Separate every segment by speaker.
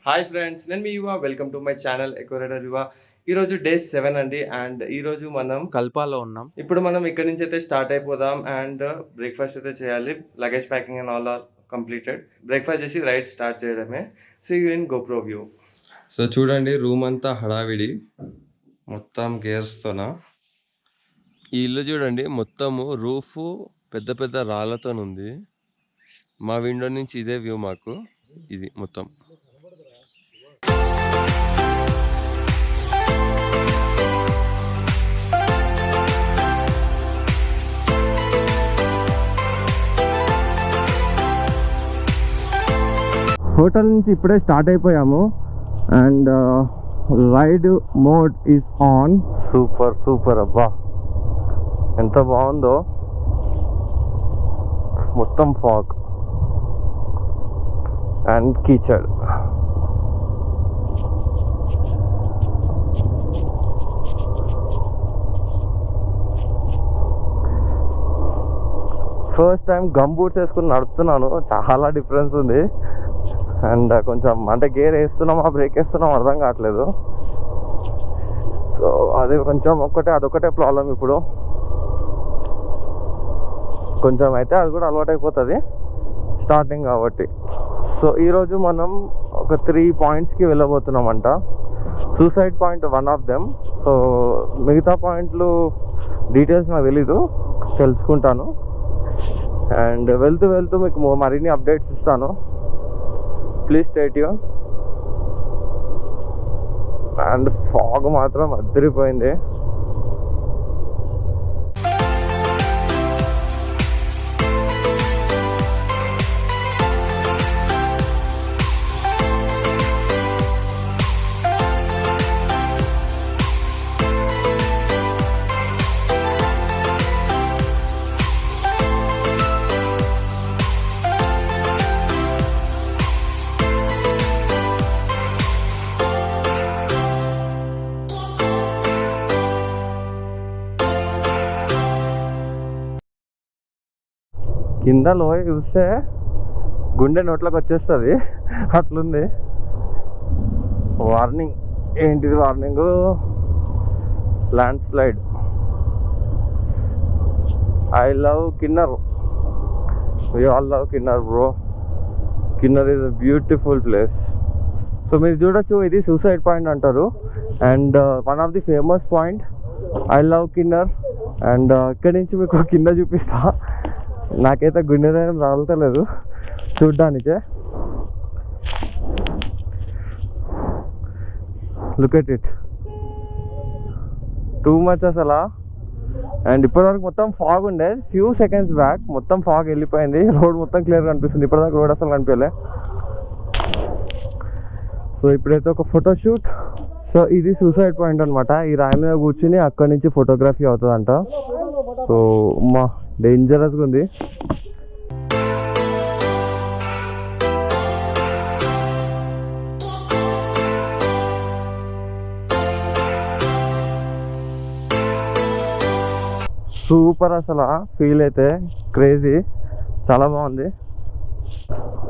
Speaker 1: Hi friends, నేను మీ Yuva. Welcome to my channel eco rider Yuva. ఈరోజు డే 7 అండి. అండ్ ఈరోజు మనం
Speaker 2: కల్పాలో ఉన్నాం.
Speaker 1: ఇప్పుడు మనం ఇక్కడి నుంచి అయితే స్టార్ట్ అయిపోదాం. అండ్ బ్రేక్ఫాస్ట్ అయితే చేయాలి. Luggage packing and all are completed. Breakfast చేసి రైడ్ స్టార్ట్ చేయడమే. See you in GoPro view. So చూడండి, రూమ్ అంతా హడావిడి, మొత్తం గేర్స్తోనా. ఈ ఇల్లు చూడండి, మొత్తము రూఫ్ పెద్ద పెద్ద రాళ్ళతో ఉంది. మా విండో నుంచి ఇదే వ్యూ. మాకు ఇది మొత్తం హోటల్ నుంచి ఇప్పుడే స్టార్ట్ అయిపోయాము. And ride mode is on. Super super, అబ్బా ఎంత బాగుందో. మొత్తం ఫాగ్ అండ్ కీచడ్. ఫస్ట్ టైం గమ్ బూట్స్ వేసుకుని నడుపుతున్నాను. చాలా డిఫరెన్స్ ఉంది. అండ్ కొంచెం అంటే గేర్ వేస్తున్నామా బ్రేక్ వేస్తున్నాం అర్థం కావట్లేదు. సో అది కొంచెం అదొకటే ప్రాబ్లం. ఇప్పుడు కొంచెం అయితే అది కూడా అలవాటు అయిపోతుంది స్టార్టింగ్ కాబట్టి. సో ఈరోజు మనం ఒక 3 పాయింట్స్కి వెళ్ళబోతున్నామంట. Suicide point one of them. So మిగతా పాయింట్లు డీటెయిల్స్ నాకు తెలీదు, తెలుసుకుంటాను. అండ్ వెళ్తూ మీకు మరిన్ని అప్డేట్స్ ఇస్తాను. Please stay tune. And fog మాత్రం అదిరిపోయింది. కింద లోయ చూస్తే గుండె నోట్లోకి వచ్చేస్తుంది, అట్లుంది. వార్నింగ్ ఏంటిది? Warning landslide. I love Kinnaur. We all love Kinnaur bro. Kinnaur is a beautiful place. So మీరు చూడొచ్చు, ఇది సూసైడ్ పాయింట్ అంటారు. And one of the famous point I love Kinnaur. And ఇక్కడి నుంచి మీకు కింద చూపిస్తా. నాకైతే గుండె ధైర్యం రాలతలేదు చూడ్డానికే. Look at it, too much అసలు. అండ్ ఇప్పటివరకు మొత్తం ఫాగ్ ఉండే. ఫ్యూ సెకండ్స్ బ్యాక్ మొత్తం ఫాగ్ వెళ్ళిపోయింది. రోడ్ మొత్తం క్లియర్గా కనిపిస్తుంది. ఇప్పటిదాకా రోడ్ అసలు కనిపించలే. సో ఇప్పుడైతే ఒక ఫోటోషూట్. సో ఇది సూసైడ్ పాయింట్ అనమాట. ఈ రాయి మీద కూర్చుని అక్కడి నుంచి ఫోటోగ్రఫీ అవుతుందంట. సో మా డేంజరస్గా ఉంది. సూపర్ అసలు. ఫీల్ అయితే క్రేజీ, చాలా బాగుంది.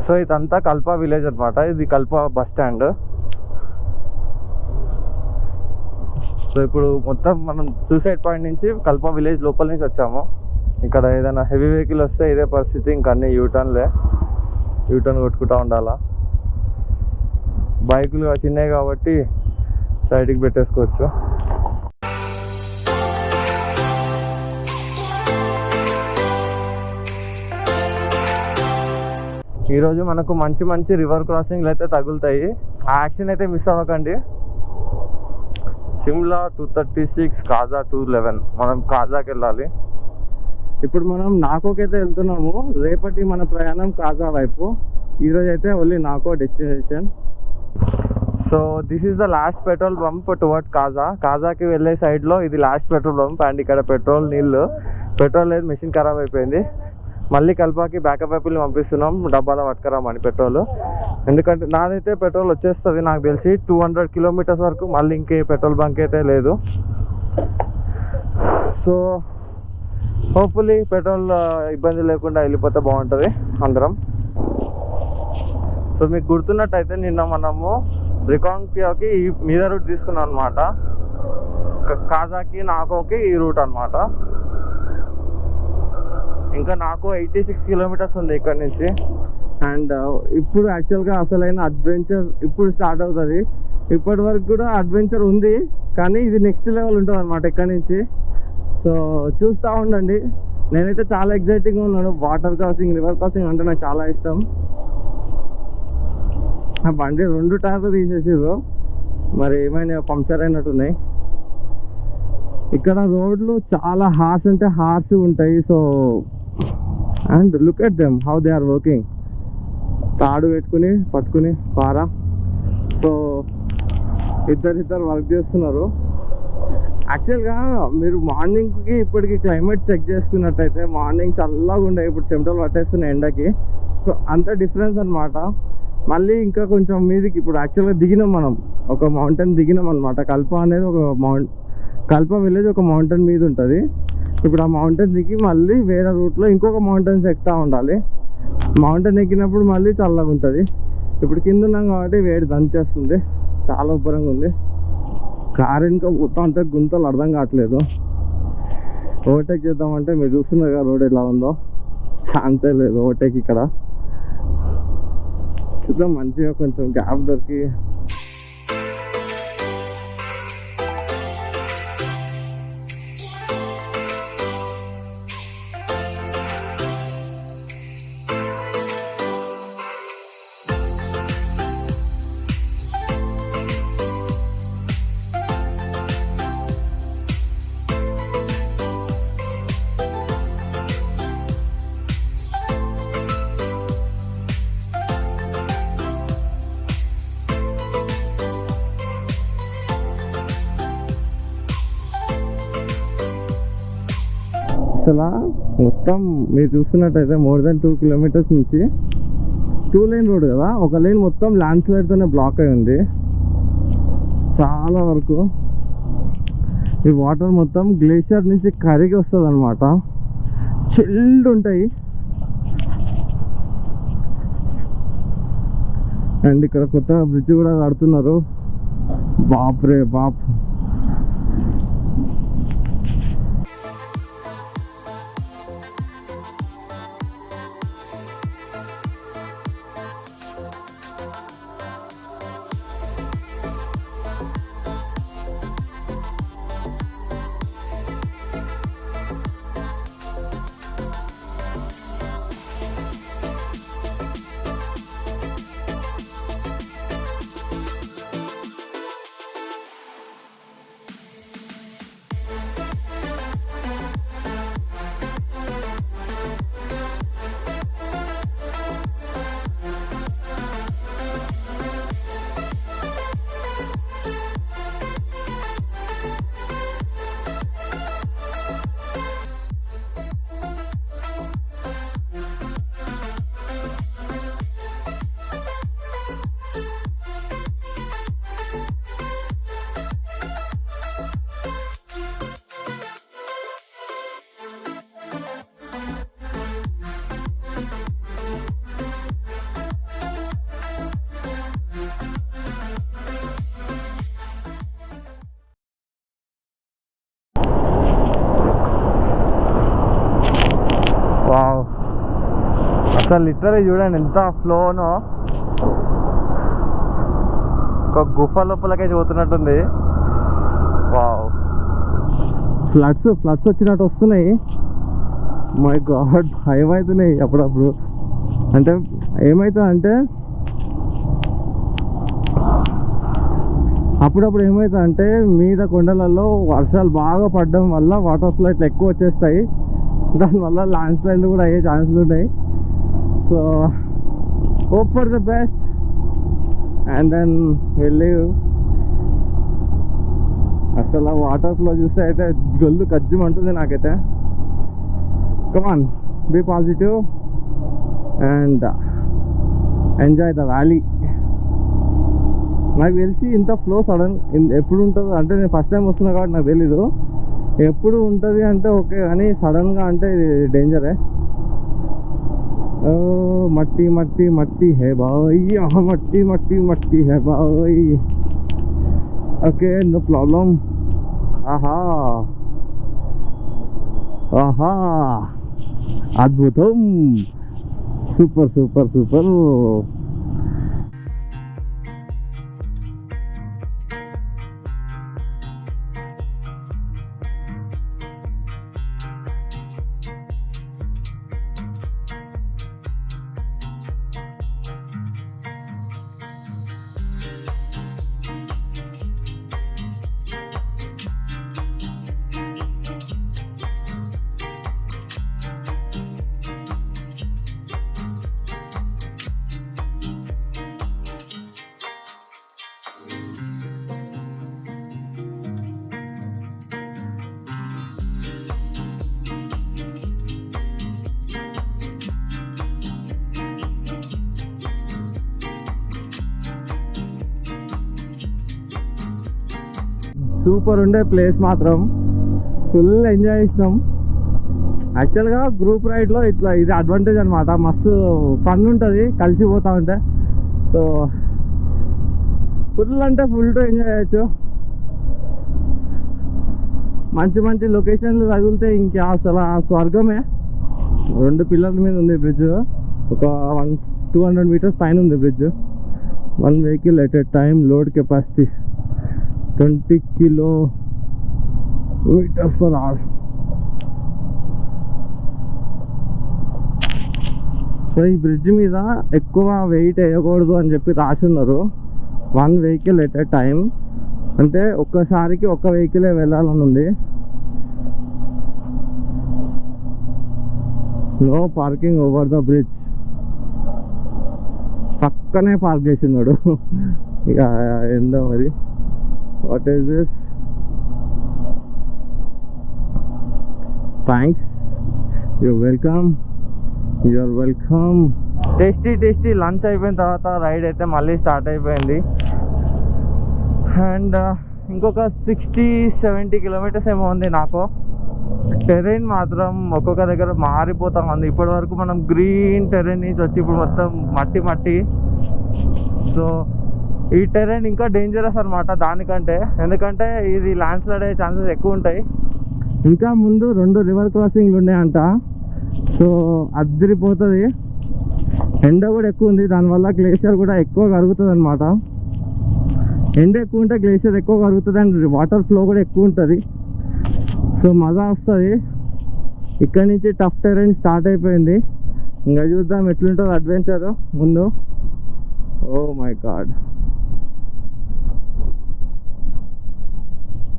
Speaker 1: సో ఇదంతా కల్పా విలేజ్ అనమాట. ఇది కల్పా బస్ స్టాండ్. సో ఇప్పుడు మొత్తం మనం సూసైడ్ పాయింట్ నుంచి కల్పా విలేజ్ లోపల నుంచి వచ్చాము. ఇక్కడ ఏదైనా హెవీ వెహికల్ వస్తే ఇదే పరిస్థితి. ఇంకా అన్ని యూటర్న్ కొట్టుకుంటూ ఉండాలా. బైకులు చిన్నవి కాబట్టి సైడ్కి పెట్టేసుకోవచ్చు. ఈరోజు మనకు మంచి రివర్ క్రాసింగ్లు అయితే తగులుతాయి. ఆ యాక్షన్ అయితే మిస్ అవ్వకండి. సిమ్లా 236, కాజా 211. మనం కాజాకి వెళ్ళాలి. ఇప్పుడు మనం నాకోకి అయితే వెళ్తున్నాము. రేపటి మన ప్రయాణం కాజా వైపు. ఈరోజు అయితే ఓన్లీ నాకో destination. So this is the last petrol pump towards కాజాకి వెళ్ళే సైడ్లో ఇది లాస్ట్ పెట్రోల్ పంప్. అండ్ ఇక్కడ పెట్రోల్ లేదు, మెషిన్ ఖరాబ్ అయిపోయింది. మళ్ళీ కల్పాకి బ్యాకప్ వైపుల్ని పంపిస్తున్నాం డబ్బాలో పట్టుకురామని పెట్రోల్. ఎందుకంటే నాదైతే పెట్రోల్ వచ్చేస్తుంది నాకు తెలిసి 200 కిలోమీటర్స్ వరకు. మళ్ళీ ఇంకే పెట్రోల్ బంక్ అయితే లేదు. సో హోప్ఫుల్లీ పెట్రోల్ ఇబ్బంది లేకుండా వెళ్ళిపోతే బాగుంటుంది అందరం. సో మీకు గుర్తున్నట్టయితే నిన్న మనము రికాంగ్పియోకి ఈ మీద రూట్ తీసుకున్నాం అనమాట. కాజాకి నాకోకి ఈ రూట్ అనమాట. ఇంకా నాకు 86 కిలోమీటర్స్ ఉంది ఇక్కడ నుంచి. అండ్ ఇప్పుడు యాక్చువల్గా అసలైన అడ్వెంచర్ ఇప్పుడు స్టార్ట్ అవుతుంది. ఇప్పటి వరకు కూడా అడ్వెంచర్ ఉంది, కానీ ఇది నెక్స్ట్ లెవెల్ ఉంటుంది అనమాట ఇక్కడ నుంచి. సో చూస్తూ ఉండండి. నేనైతే చాలా ఎగ్జైటింగ్గా ఉన్నాను. వాటర్ క్రాసింగ్, రివర్ క్రాసింగ్ అంటే నాకు చాలా ఇష్టం. ఆ బండి 2 టైర్లు తీసేసారు, మరి ఏమైనా పంక్చర్ అయినట్టున్నాయి. ఇక్కడ రోడ్లు చాలా హార్ష్ అంటే హార్ష్ ఉంటాయి. So and look at them how they are working. తాడు పట్టుకుని పారా. సో ఇద్దరు వర్క్ చేస్తున్నారు. యాక్చువల్గా మీరు మార్నింగ్కి ఇప్పటికి క్లైమేట్ చెక్ చేసుకున్నట్టయితే మార్నింగ్ చల్లగా ఉండే, ఇప్పుడు చెమటలు పట్టేస్తున్నాయి ఎండకి. సో అంత డిఫరెన్స్ అనమాట. మళ్ళీ ఇంకా కొంచెం మీదికి ఇప్పుడు యాక్చువల్గా దిగినాం, మనం ఒక మౌంటైన్ దిగినాం అనమాట. కల్ప అనేది కల్ప విలేజ్ ఒక మౌంటైన్ మీద ఉంటుంది. ఇప్పుడు ఆ మౌంటైన్ దిగి మళ్ళీ వేరే రూట్లో ఇంకొక మౌంటైన్స్ ఎక్కుతూ ఉండాలి. మౌంటైన్ ఎక్కినప్పుడు మళ్ళీ చల్లగా ఉంటుంది. ఇప్పుడు కింద ఉన్నాం కాబట్టి వేడి దంచేస్తుంది, చాలా ఉబ్బరంగా ఉంది. కారు ఇంకా మొత్తం అంతా గుంతలు అర్థం కావట్లేదు. ఓవర్టేక్ చేద్దామంటే మీరు చూస్తున్నారు కదా రోడ్ ఎలా ఉందో, ఛాన్సే లేదు ఓవర్టేక్. ఇక్కడ చూద్దాం, మంచిగా కొంచెం గ్యాప్ దొరికి అసలు మొత్తం మీరు చూస్తున్నట్టయితే మోర్ దెన్ 2 కిలోమీటర్స్ నుంచి 2 లేన్ రోడ్ కదా, ఒక లేన్ మొత్తం ల్యాండ్ స్లైడ్తోనే బ్లాక్ అయి ఉంది చాలా వరకు. ఈ వాటర్ మొత్తం గ్లేషియర్ నుంచి కరిగి వస్తుంది అనమాట, చిల్డ్ ఉంటాయి. అండ్ ఇక్కడ కొత్త బ్రిడ్జ్ కూడా కడుతున్నారు. బాప్ రే బాప్. వావ్, అసలు లిటరలీ చూడండి ఎంత ఫ్లోనో. ఒక గుఫ లోపలకే చూస్తున్నట్టుంది. వావ్, ఫ్లడ్స్ వచ్చినట్టు వస్తున్నాయి. మై గాడ్, భయం అవుతున్నాయి అప్పుడప్పుడు. అంటే ఏమవుతుందంటే అప్పుడప్పుడు ఏమవుతుందంటే మీద కొండలలో వర్షాలు బాగా పడడం వల్ల వాటర్ ఫ్లైట్లు ఎక్కువ వచ్చేస్తాయి. దానివల్ల ల్యాండ్ స్లైడ్లు కూడా అయ్యే ఛాన్సులు ఉన్నాయి. So hope for the best and then వెళ్ళి అసలు వాటర్ ఫ్లో చూస్తే అయితే గొల్లు కజ్జమంటుంది నాకైతే. Come on, be positive and enjoy the valley. నాకు తెలిసి ఇంత ఫ్లో సడన్ ఎప్పుడు ఉంటుంది అంటే, నేను ఫస్ట్ టైం వస్తున్నా కాబట్టి నాకు తెలీదు. ఎప్పుడు ఉంటుంది అంటే ఓకే, కానీ సడన్గా అంటే ఇది డేంజరే. मट्टी मट्टी मट्टी है भाई, यहाँ मट्टी मट्टी मट्टी है भाई. Okay, no problem. आहा आहा, अद्भुतम, सूपर सूपर सूपर. సూపర్ ఉండే ప్లేస్, మాత్రం ఫుల్ ఎంజాయ్ చేసినాం. యాక్చువల్గా గ్రూప్ రైడ్లో ఇట్లా ఇది అడ్వాంటేజ్ అనమాట, మస్తు ఫన్ ఉంటుంది కలిసి పోతా ఉంటే. సో ఫుల్ అంటే ఫుల్ టు ఎంజాయ్ చేయొచ్చు. మంచి మంచి లొకేషన్లు తగిలితే ఇంకా అసలు ఆ స్వర్గమే. 2 పిల్లర్ల మీద ఉంది బ్రిడ్జ్, ఒక 200 meters పైన ఉంది bridge. 1 vehicle at a time, load capacity 20 km/h. So ఈ బ్రిడ్జ్ మీద ఎక్కువ వెయిట్ వేయకూడదు అని చెప్పి రాసున్నారు. 1 vehicle at a time అంటే ఒక్కసారికి ఒక్క వెహికలే వెళ్ళాలని ఉంది. No parking over the bridge. పక్కనే పార్క్ చేసినాడు. ఇక ఏందో మరి. What is this? Thanks. You're welcome. You're welcome. Tasty lunch అయిపోయిన తర్వాత రైడ్ అయితే మళ్ళీ స్టార్ట్ అయిపోయింది. అండ్ ఇంకొక 60-70 kilometers ఏమో ఉంది నాకు. టెరైన్ మాత్రం ఒక్కొక్క దగ్గర మారిపోతా ఉంది. ఇప్పటి వరకు మనం గ్రీన్ టెరైన్ నుంచి వచ్చి ఇప్పుడు మొత్తం మట్టి మట్టి. సో ఈ టెరైన్ ఇంకా డేంజరస్ అనమాట దానికంటే, ఎందుకంటే ఇది ల్యాండ్ స్లైడ్ అయ్యే ఛాన్సెస్ ఎక్కువ ఉంటాయి. ఇంకా ముందు 2 రివర్ క్రాసింగ్లు ఉన్నాయంట. సో అదిరిపోతుంది. ఎండ కూడా ఎక్కువ ఉంది, దానివల్ల గ్లేషియర్ కూడా ఎక్కువ కరుగుతుంది అనమాట. ఎండ ఎక్కువ ఉంటే గ్లేషియర్ ఎక్కువ కరుగుతుంది అండ్ వాటర్ ఫ్లో కూడా ఎక్కువ ఉంటుంది. సో మజా వస్తుంది. ఇక్కడ నుంచి టఫ్ టెరైన్ స్టార్ట్ అయిపోయింది. ఇంకా చూద్దాం ఎట్లుంటుంది అడ్వెంచర్ ముందు. ఓ మై గాడ్,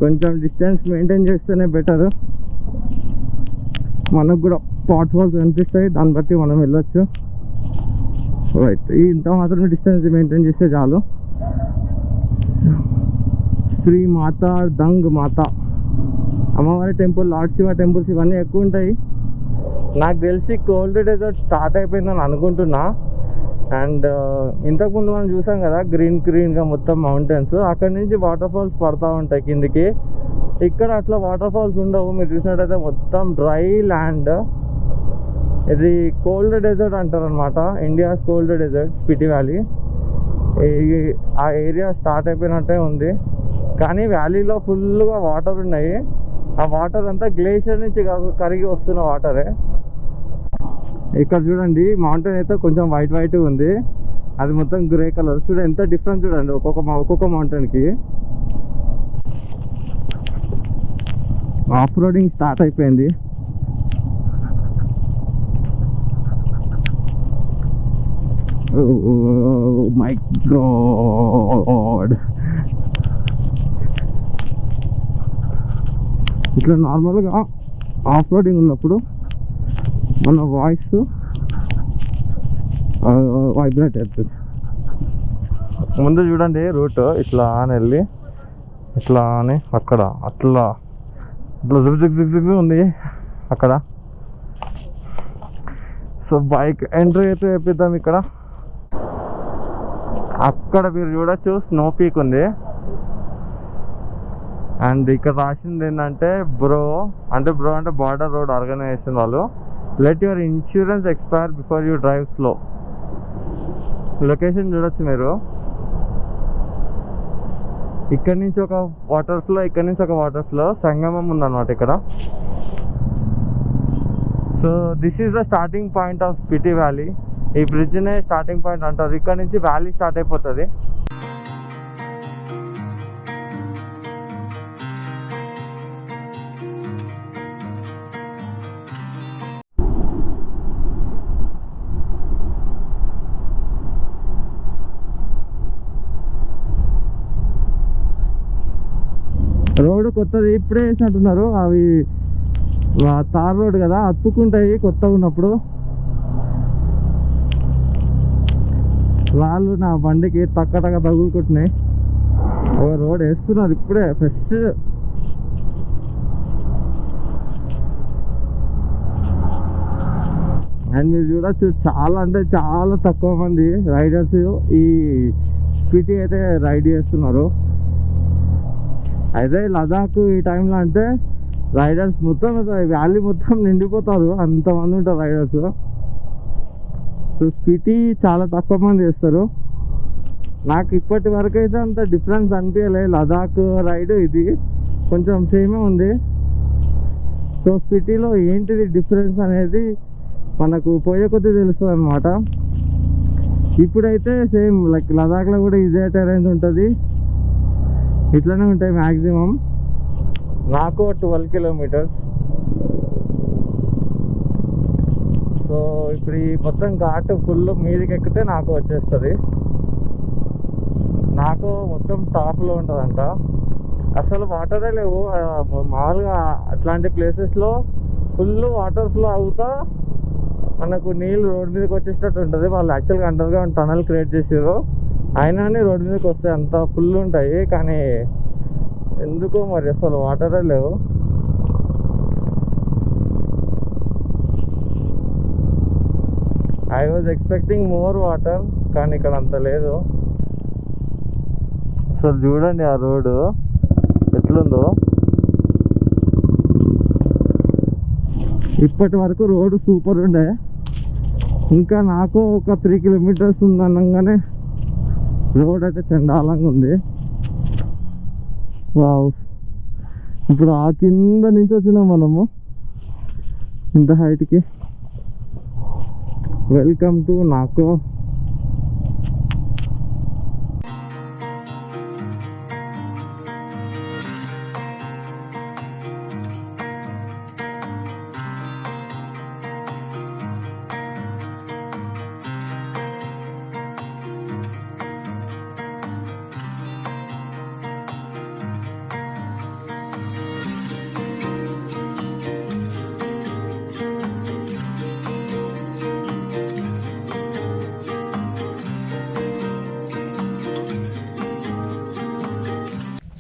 Speaker 1: కొంచెం డిస్టెన్స్ మెయింటైన్ చేస్తేనే బెటర్. మనకు కూడా పాట్ హోల్స్ కనిపిస్తాయి, దాన్ని బట్టి మనం వెళ్ళొచ్చు. రైట్, ఇంత మాత్రం డిస్టెన్స్ మెయింటైన్ చేస్తే చాలు. శ్రీ మాత దంగ్ మాత అమ్మవారి టెంపుల్, లార్డ్ శివ టెంపుల్స్ ఇవన్నీ ఎక్కువ ఉంటాయి. నాకు తెలిసి కోల్డ్ డెజర్ట్ స్టార్ట్ అయిపోయిందని అనుకుంటున్నా. అండ్ ఇంతకుముందు మనం చూసాం కదా గ్రీన్గా మొత్తం మౌంటైన్స్, అక్కడి నుంచి వాటర్ ఫాల్స్ పడతా ఉంటాయి కిందికి. ఇక్కడ అట్లా వాటర్ ఫాల్స్ ఉండవు. మీరు చూసినట్టయితే మొత్తం డ్రై ల్యాండ్. ఇది కోల్డ్ డెజర్ట్ అంటారు అనమాట, India's cold desert Spiti valley. ఆ ఏరియా స్టార్ట్ అయిపోయినట్టే ఉంది, కానీ వ్యాలీలో ఫుల్గా వాటర్ ఉన్నాయి. ఆ వాటర్ అంతా గ్లేషియర్ నుంచి కరిగి వస్తున్న వాటరే. ఇక్కడ చూడండి మౌంటైన్ అయితే కొంచెం వైట్ ఉంది, అది మొత్తం గ్రే కలర్. చూడండి ఎంత డిఫరెన్స్ చూడండి ఒక్కొక్క మౌంటైన్కి. ఆఫ్ రోడింగ్ స్టార్ట్ అయిపోయింది. మై గాడ్, ఇట్లా నార్మల్గా ఆఫ్ రోడింగ్ ఉన్నప్పుడు మన వాయిస్ వైబ్రేట్ అవుతుంది. ముందు చూడండి రూట్ ఇట్లా అని వెళ్ళి ఇట్లా అని అక్కడ అట్లా జిగ్ ఉంది అక్కడ. సో బైక్ ఎంట్రీ అయితే వేపిద్దాం ఇక్కడ. అక్కడ మీరు చూడొచ్చు స్నో పీక్ ఉంది. అండ్ ఇక్కడ రాసింది ఏంటంటే బ్రో అంటే బార్డర్ రోడ్ ఆర్గనైజేషన్ వాళ్ళు let your insurance expire before you drive slow. Location చూడొచ్చు మీరు. ఇక్కడ నుంచి ఒక వాటర్ ఫ్లో, ఇక్కడ నుంచి ఒక వాటర్ ఫ్లో, సంగమం ఉందన్నమాట ఇక్కడ. So this is the starting point of Spiti valley. ఈ బ్రిడ్జ్నే స్టార్టింగ్ పాయింట్ అంటారు. ఇక్కడ నుంచి వ్యాలీ స్టార్ట్ అయిపోతుంది. రోడ్డు కొత్తది ఇప్పుడే వేసినట్టున్నారు. అవి తార్ రోడ్ కదా, అతుక్కుంటాయి కొత్తగా ఉన్నప్పుడు. రాళ్ళు నా బండికి టక్క తగులుకుంటున్నాయి. ఒక రోడ్ వేస్తున్నారు ఇప్పుడే ఫ్రెష్. అండ్ మీరు చూడొచ్చు, చాలా అంటే చాలా తక్కువ మంది రైడర్స్ ఈ స్పిటి అయితే రైడ్ చేస్తున్నారు. అయితే లదాఖ్ ఈ టైంలో అంటే రైడర్స్ మొత్తం వ్యాలీ మొత్తం నిండిపోతారు, అంతమంది ఉంటారు రైడర్స్. సో స్పిటి చాలా తక్కువ మంది చేస్తారు. నాకు ఇప్పటి వరకు అయితే అంత డిఫరెన్స్ అనిపించలేదు. లదాఖ్ రైడ్ ఇది కొంచెం సేమే ఉంది. సో స్పిటిలో ఏంటిది డిఫరెన్స్ అనేది మనకు పోయే కొద్దీ తెలుస్తుంది అన్నమాట. ఇప్పుడైతే సేమ్ లైక్ లదాఖ్లో కూడా ఇదే టెరైన్ ఉంటుంది, ఇట్లనే ఉంటాయి మ్యాక్సిమం. నాకు 12 కిలోమీటర్స్. సో ఇప్పుడు ఈ మొత్తం ఘాట్ ఫుల్ మీదకి ఎక్కితే నాకు వచ్చేస్తుంది. నాకు మొత్తం టాప్లో ఉంటుందంట. అసలు వాటరే లేవు మామూలుగా. అట్లాంటి ప్లేసెస్లో ఫుల్ వాటర్ ఫ్లో అవుతా మనకు నీళ్ళు రోడ్ మీదకి వచ్చేటట్టు ఉంటుంది. వాళ్ళు యాక్చువల్గా అండర్గా టనల్ క్రియేట్ చేసారు, అయినా రోడ్ మీదకి వస్తాయి, అంత ఫుల్ ఉంటాయి. కానీ ఎందుకో మరి అసలు వాటరే లేవు. I was expecting more water, కానీ ఇక్కడ అంత లేదు. అసలు చూడండి ఆ రోడ్డు ఎట్లుందో. ఇప్పటి వరకు రోడ్డు సూపర్ ఉండే. ఇంకా నాకు ఒక 3 కిలోమీటర్స్ ఉందనగానే రోడ్ అయితే చండాలంగా ఉంది. వావ్, ఇప్పుడు ఆ కింద నుంచి వచ్చినాం మనము ఇంత హైట్కి. వెల్కమ్ టు నాకో.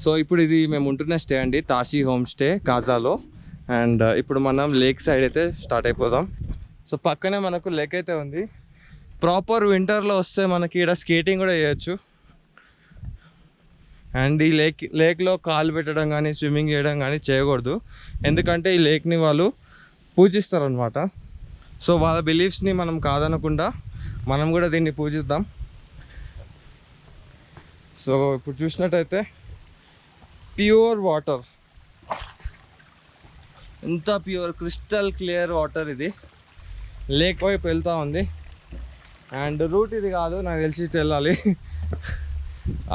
Speaker 1: సో ఇప్పుడు ఇది మేము ఉంటున్న స్టే అండి, తాషి హోమ్ స్టే కాజాలో. అండ్ ఇప్పుడు మనం లేక్ సైడ్ అయితే స్టార్ట్ అయిపోదాం. సో పక్కనే మనకు లేక్ అయితే ఉంది. ప్రాపర్ వింటర్లో వస్తే మనకి ఇక్కడ స్కేటింగ్ కూడా చేయొచ్చు. అండ్ ఈ లేక్లో కాలు పెట్టడం కానీ స్విమ్మింగ్ చేయడం కానీ చేయకూడదు, ఎందుకంటే ఈ లేక్ని వాళ్ళు పూజిస్తారనమాట. సో వాళ్ళ బిలీఫ్స్ని మనం కాదనకుండా మనం కూడా దీన్ని పూజిద్దాం. సో ఇప్పుడు చూసినట్టయితే ప్యూర్ వాటర్, ఎంత ప్యూర్ క్రిస్టల్ క్లియర్ వాటర్. ఇది లేక్ వైపు వెళ్తూ ఉంది. అండ్ రూట్ ఇది కాదు, నాకు తెలిసి ఇటు వెళ్ళాలి.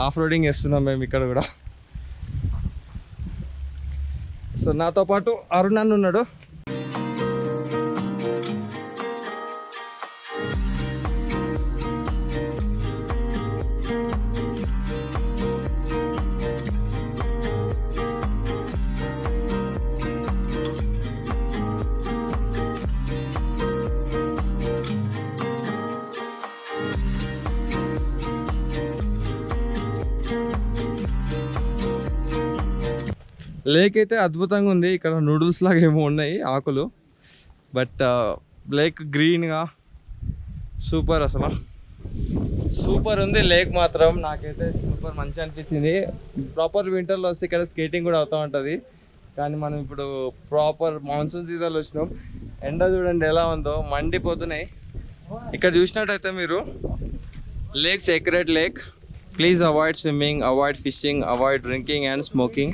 Speaker 1: ఆఫ్ రోడింగ్ చేస్తున్నాం మేము ఇక్కడ కూడా. సో నాతో పాటు అరుణ్ అన్న ఉన్నాడు. లేక్ అయితే అద్భుతంగా ఉంది. ఇక్కడ నూడిల్స్ లాగా ఏమో ఉన్నాయి ఆకులు, బట్ లేక్ గ్రీన్గా సూపర్, అసలు సూపర్ ఉంది లేక్ మాత్రం. నాకైతే సూపర్ మంచి అనిపించింది. ప్రాపర్ వింటర్లో వస్తే ఇక్కడ స్కేటింగ్ కూడా అవుతూ ఉంటుంది, కానీ మనం ఇప్పుడు ప్రాపర్ మాన్సూన్ సీజన్లో వచ్చినాం. ఎండ చూడండి ఎలా ఉందో, మండిపోతున్నాయి. ఇక్కడ చూసినట్టయితే మీరు lake sacred lake. Please avoid swimming, avoid fishing, avoid drinking and smoking,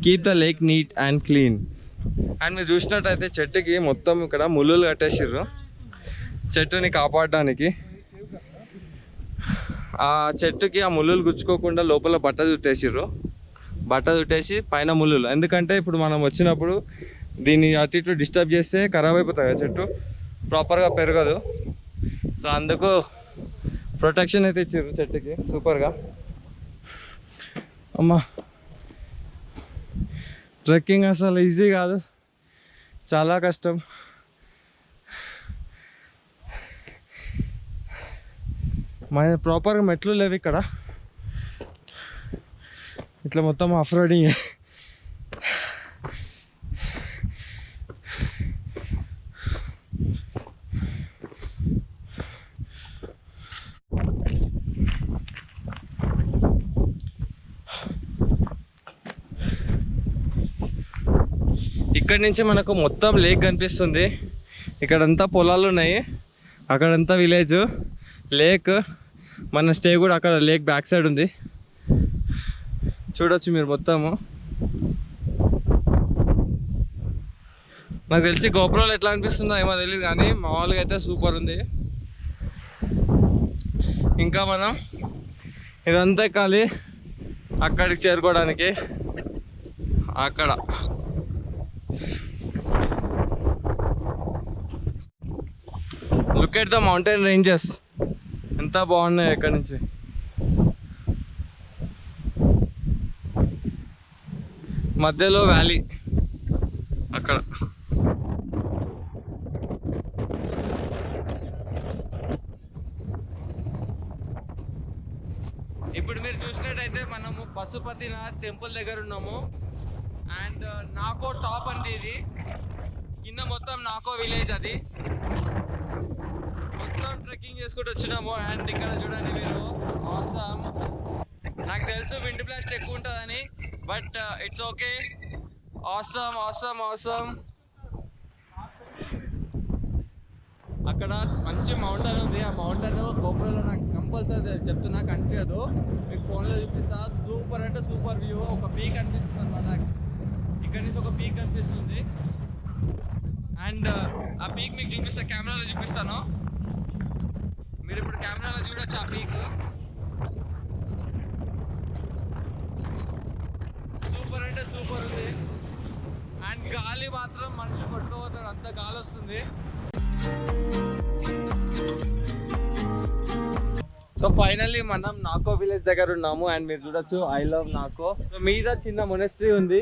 Speaker 1: keep the lake neat and clean. And మీరు చూసినట్టయితే చెట్టుకి మొత్తం ఇక్కడ ముళ్ళులు కట్టేసిర్రు చెట్టుని కాపాడడానికి. ఆ చెట్టుకి ఆ ముళ్ళులు గుచ్చుకోకుండా లోపల బట్ట చుట్టేసి పైన ముళ్ళులు. ఎందుకంటే ఇప్పుడు మనం వచ్చినప్పుడు దీన్ని అటు ఇటు డిస్టర్బ్ చేస్తే ఖరాబ్ అయిపోతుంది కదా, చెట్టు ప్రాపర్గా పెరగదు. సో అందుకు ప్రొటెక్షన్ అయితే ఇచ్చారు చెట్టుకి సూపర్గా. అమ్మా ట్రెక్కింగ్ అసలు ఈజీ కాదు, చాలా కష్టం. మన ప్రాపర్గా మెట్లు లేవు ఇక్కడ, ఇట్లా మొత్తం ఆఫ్ రోడింగ్. ఇక్కడి నుంచి మనకు మొత్తం లేక్ కనిపిస్తుంది. ఇక్కడంతా పొలాలు ఉన్నాయి, అక్కడంతా విలేజ్, లేక్. మన స్టే కూడా అక్కడ లేక్ బ్యాక్ సైడ్ ఉంది, చూడొచ్చు మీరు మొత్తము. నాకు తెలిసి గోపురాలు ఎట్లా అనిపిస్తుందో ఏమో తెలియదు, కానీ మామూలుగా అయితే సూపర్ ఉంది. ఇంకా మనం ఇదంతా ఎక్కాలి అక్కడికి చేరుకోవడానికి. అక్కడ look at the mountain ranges, ఎంత బాగున్నాయి ఇక్కడ నుంచి. మధ్యలో వ్యాలీ అక్కడ. ఇప్పుడు మీరు చూసినట్టయితే మనము పశుపతినాథ్ టెంపుల్ దగ్గర ఉన్నాము. అండ్ నాకో టాప్ అండి ఇది, కింద మొత్తం నాకో విలేజ్, అది మొత్తం ట్రెక్కింగ్ చేసుకుంటూ వచ్చినాము. అండ్ ఇక్కడ చూడండి మీరు, ఆసమ్. నాకు తెలుసు విండ్ బ్లాస్ట్ ఎక్కువ ఉంటుందని, but it's okay. Awesome awesome awesome. అక్కడ మంచి మౌంటైన్ ఉంది, ఆ మౌంటైన్ గోపురంలో నాకు కంపల్సరీ చెప్తున్నా కనిపించదు, మీకు ఫోన్లో చూపిస్తా. సూపర్ అంటే సూపర్ వ్యూ. ఒక పీక్ అనిపిస్తుంది అన్నమాట, ఇక్కడ నుంచి ఒక పీక్ కనిపిస్తుంది. అండ్ ఆ పీక్ మీకు చూపిస్తా, కెమెరాలో చూపిస్తాను. మీరు ఇప్పుడు కెమెరాలో చూడొచ్చు ఆ పీక్. సూపర్ అంటే సూపర్ ఉంది. అండ్ గాలి మాత్రం మనిషి కొట్టుకోపోతాడు, అంత గాలి వస్తుంది. సో ఫైనల్లీ మనం నాకో విలేజ్ దగ్గర ఉన్నాము. అండ్ మీరు చూడొచ్చు ఐ లవ్ నాకో. సో మీద చిన్న మొనెస్ట్రీ ఉంది.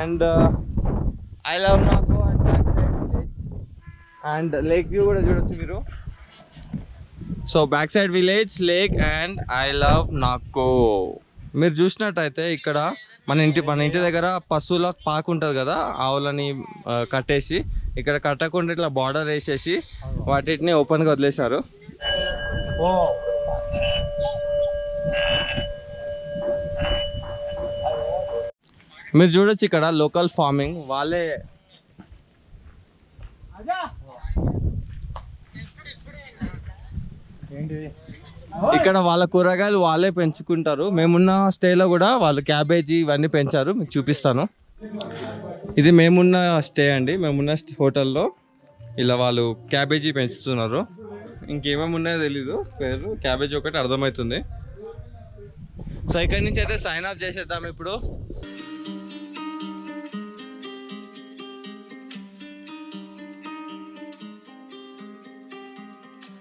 Speaker 1: అండ్ ఐ లవ్ నాకో and back side village. And lake view కూడా చూడొచ్చు మీరు. So back side village, lake and I love నాకో. మీరు చూసినట్టయితే ఇక్కడ మన ఇంటి దగ్గర పశువుల పాకు ఉంటుంది కదా, ఆవులని కట్టేసి, ఇక్కడ కట్టకుండా ఇట్లా బార్డర్ వేసేసి వాటిని ఓపెన్గా వదిలేశారు. మీరు చూడొచ్చు ఇక్కడ లోకల్ ఫార్మింగ్, వాళ్ళే ఇక్కడ వాళ్ళ కూరగాయలు వాళ్ళే పెంచుకుంటారు. మేమున్న స్టేలో కూడా వాళ్ళు క్యాబేజీ ఇవన్నీ పెంచారు, మీకు చూపిస్తాను. ఇది మేమున్న స్టే అండి, మేమున్న హోటల్లో ఇలా వాళ్ళు క్యాబేజీ పెంచుతున్నారు. ఇంకేమేమి ఉన్నాయో తెలీదు, పేరు క్యాబేజీ ఒకటి అర్థమవుతుంది. సో ఇక్కడి నుంచి అయితే సైన్ ఆఫ్ చేసేద్దాం ఇప్పుడు.